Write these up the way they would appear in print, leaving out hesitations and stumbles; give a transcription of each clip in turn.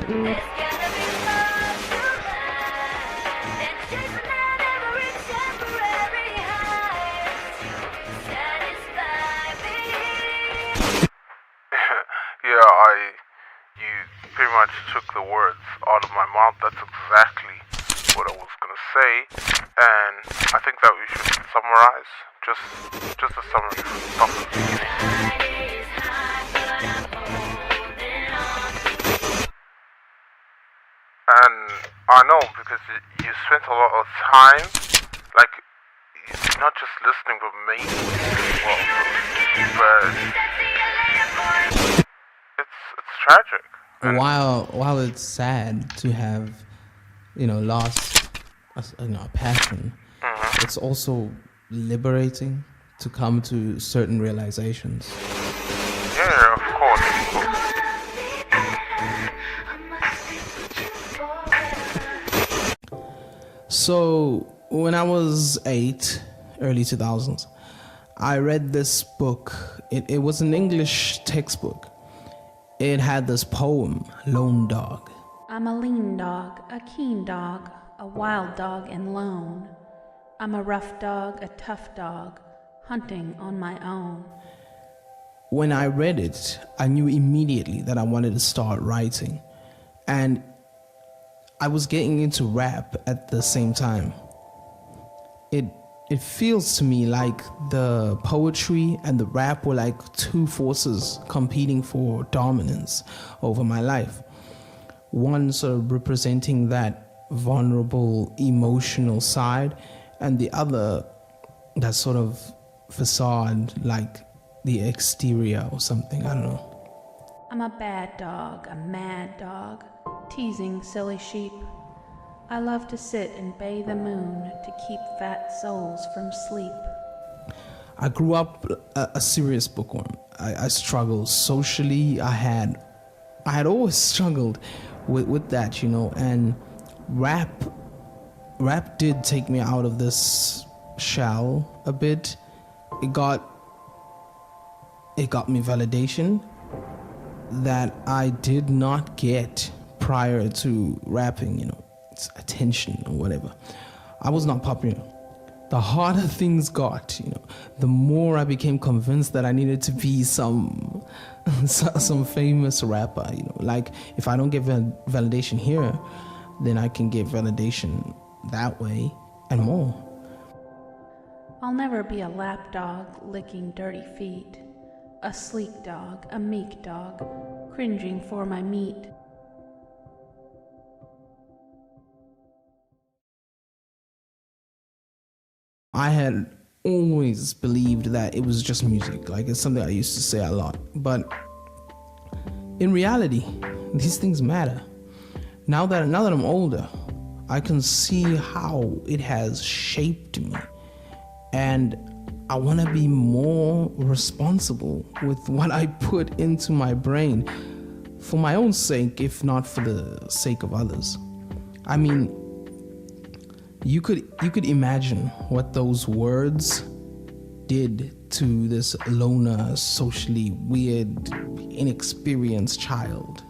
You pretty much took the words out of my mouth. That's exactly what I was gonna say, and I think that we should summarize. Just a summary from the beginning. And I know because you spent a lot of time, like, not just listening but maybe well, but it's tragic. While it's sad to have, lost a passion, it's also liberating to come to certain realizations. Yeah, of course. So when I was 8, early 2000s, I read this book. It was an English textbook. It had this poem, Lone Dog. I'm a lean dog, a keen dog, a wild dog and lone. I'm a rough dog, a tough dog, hunting on my own. When I read it, I knew immediately that I wanted to start writing. And I was getting into rap at the same time. It feels to me like the poetry and the rap were like two forces competing for dominance over my life. One sort of representing that vulnerable emotional side, and the other that sort of facade, like the exterior or something, I don't know. I'm a bad dog, a mad dog, teasing silly sheep. I love to sit and bathe the moon to keep fat souls from sleep. I grew up a serious bookworm. I struggled socially. I had always struggled with that, and rap did take me out of this shell a bit. It got me validation that I did not get prior to rapping, attention or whatever. I was not popular. The harder things got, the more I became convinced that I needed to be some famous rapper, like if I don't get validation here, then I can get validation that way and more. I'll never be a lap dog licking dirty feet, a sleek dog, a meek dog, cringing for my meat. I had always believed that it was just music. Like, it's something I used to say a lot. But in reality, these things matter. Now that I'm older, I can see how it has shaped me. And I want to be more responsible with what I put into my brain for my own sake, if not for the sake of others. I mean, you could imagine what those words did to this loner, socially weird, inexperienced child.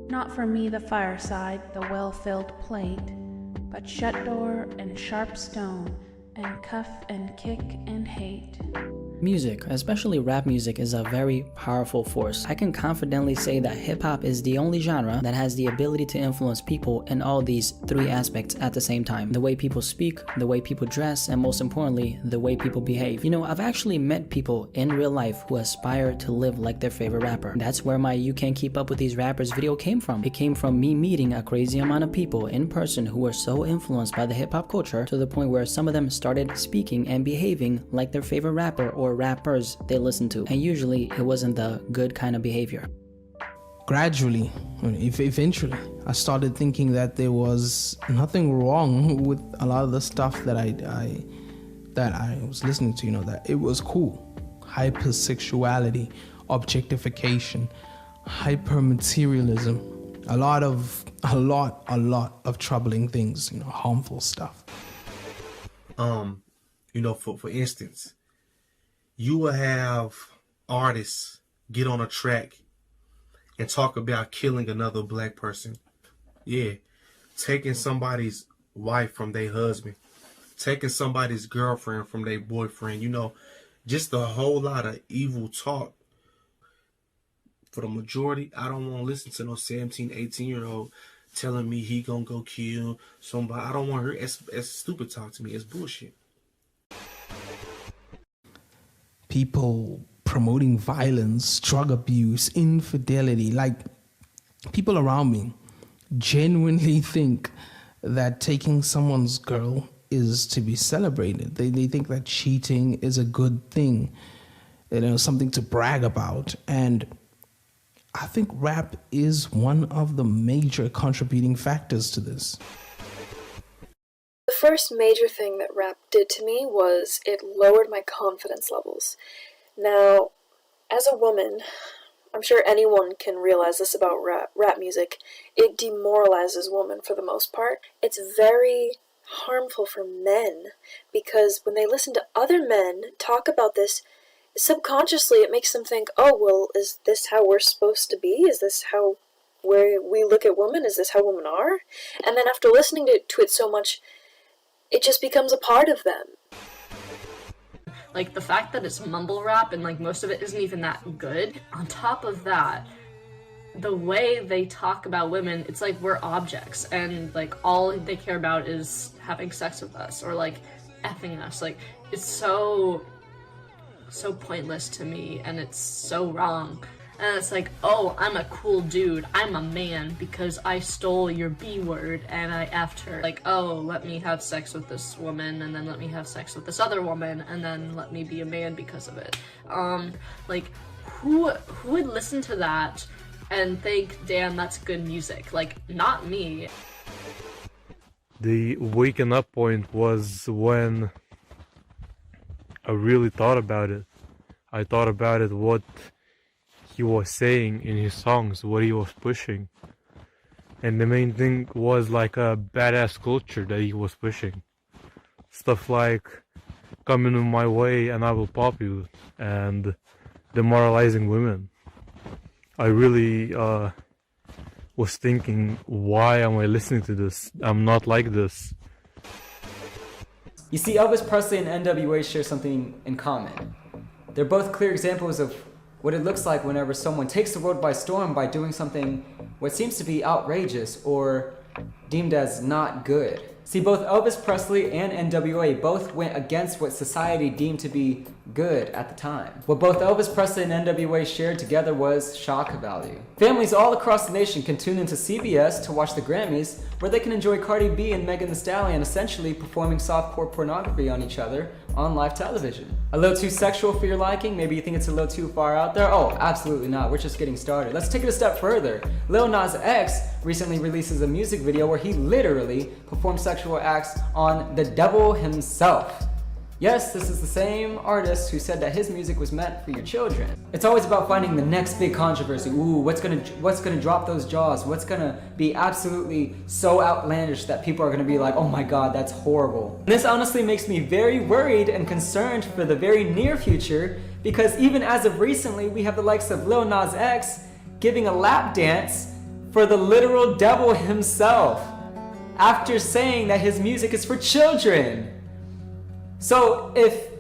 Not for me the fireside, the well-filled plate, but shut door and sharp stone, and cuff and kick and hate. Music, especially rap music, is a very powerful force. I can confidently say that hip-hop is the only genre that has the ability to influence people in all these three aspects at the same time. The way people speak, the way people dress, and most importantly, the way people behave. I've actually met people in real life who aspire to live like their favorite rapper. That's where my You Can't Keep Up With These Rappers video came from. It came from me meeting a crazy amount of people in person who were so influenced by the hip-hop culture to the point where some of them started speaking and behaving like their favorite rapper or rappers they listened to, and usually it wasn't the good kind of behavior. Gradually, eventually, I started thinking that there was nothing wrong with a lot of the stuff that I was listening to. That it was cool. Hypersexuality, objectification, hypermaterialism, a lot of troubling things. Harmful stuff. For instance, you will have artists get on a track and talk about killing another black person. Yeah, taking somebody's wife from their husband, taking somebody's girlfriend from their boyfriend, just a whole lot of evil talk. For the majority, I don't want to listen to no 17, 18-year-old telling me he gonna go kill somebody. I don't want to hear it's stupid talk to me. It's bullshit. People promoting violence, drug abuse, infidelity. Like, people around me genuinely think that taking someone's girl is to be celebrated. They think that cheating is a good thing, something to brag about. And I think rap is one of the major contributing factors to this. The first major thing that rap did to me was it lowered my confidence levels. Now, as a woman, I'm sure anyone can realize this about rap music. It demoralizes women for the most part. It's very harmful for men because when they listen to other men talk about this, subconsciously it makes them think, oh, well, is this how we're supposed to be? Is this how we look at women? Is this how women are? And then after listening to it so much, it just becomes a part of them. Like, the fact that it's mumble rap and, like, most of it isn't even that good. On top of that, the way they talk about women, it's like we're objects, and, like, all they care about is having sex with us, or, like, effing us. Like, it's so pointless to me, and it's so wrong. And it's like, oh, I'm a cool dude, I'm a man because I stole your B word and I effed her. Like, oh, let me have sex with this woman, and then let me have sex with this other woman, and then let me be a man because of it. Like, who would listen to that and think, damn, that's good music? Like, not me. The waking up point was when I really thought about it. I thought about it, what he was saying in his songs, what he was pushing. And the main thing was like a badass culture that he was pushing. Stuff like, come in my way and I will pop you, and demoralizing women. I really was thinking, why am I listening to this? I'm not like this. You see, Elvis Presley and NWA share something in common. They're both clear examples of what it looks like whenever someone takes the world by storm by doing something what seems to be outrageous or deemed as not good. See, both Elvis Presley and NWA both went against what society deemed to be good at the time. What both Elvis Presley and NWA shared together was shock value. Families all across the nation can tune into CBS to watch the Grammys, where they can enjoy Cardi B and Megan Thee Stallion essentially performing softcore pornography on each other on live television. A little too sexual for your liking? Maybe you think it's a little too far out there? Oh, absolutely not. We're just getting started. Let's take it a step further. Lil Nas X recently releases a music video where he literally performs sexual acts on the devil himself. Yes, this is the same artist who said that his music was meant for your children. It's always about finding the next big controversy. Ooh, what's gonna drop those jaws? What's gonna be absolutely so outlandish that people are gonna be like, oh my god, that's horrible. And this honestly makes me very worried and concerned for the very near future, because even as of recently, we have the likes of Lil Nas X giving a lap dance for the literal devil himself, after saying that his music is for children. So if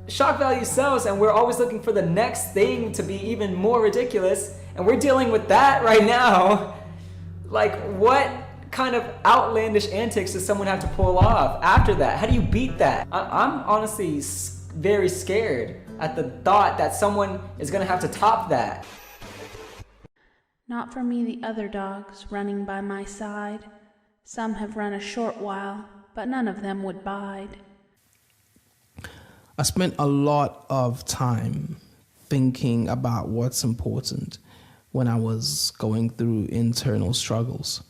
shock value sells and we're always looking for the next thing to be even more ridiculous, and we're dealing with that right now, like, what kind of outlandish antics does someone have to pull off after that? How do you beat that? I'm honestly very scared at the thought that someone is gonna have to top that. Not for me the other dogs running by my side. Some have run a short while, but none of them would bide. I spent a lot of time thinking about what's important when I was going through internal struggles.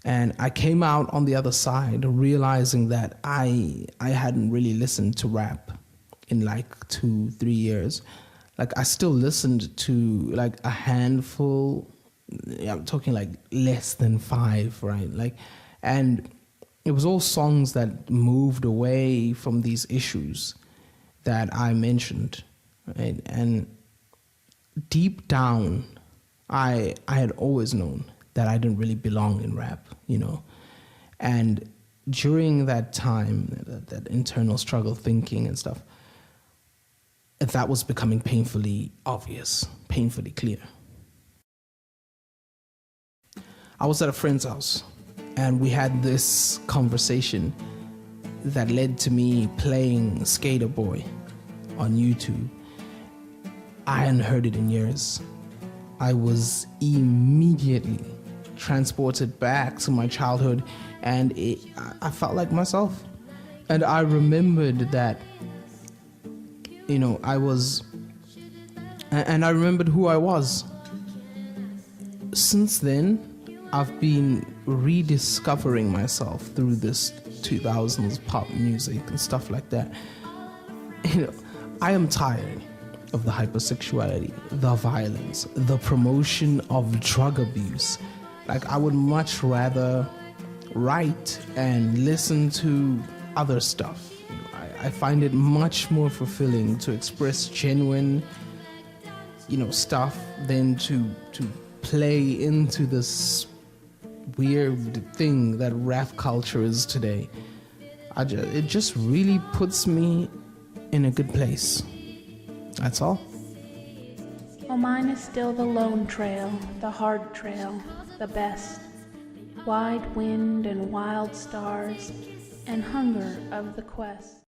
And I came out on the other side realizing that I hadn't really listened to rap in like 2-3 years. Like, I still listened to like a handful, I'm talking like less than 5, right? Like, and it was all songs that moved away from these issues that I mentioned, right? And deep down, I had always known that I didn't really belong in rap, you know. And during that time, that internal struggle thinking and stuff, that was becoming painfully obvious, painfully clear. I was at a friend's house, and we had this conversation that led to me playing Skater Boy on YouTube. I hadn't heard it in years. I was immediately transported back to my childhood, and I felt like myself. And I remembered that, you know, I remembered who I was. Since then, I've been rediscovering myself through this 2000s pop music and stuff like that. You know, I am tired of the hypersexuality, the violence, the promotion of drug abuse. Like, I would much rather write and listen to other stuff. I find it much more fulfilling to express genuine, you know, stuff than to play into this weird thing that rap culture is today. It just really puts me in a good place. That's all. Oh, mine is still the lone trail, the hard trail, the best. Wide wind and wild stars, and hunger of the quest.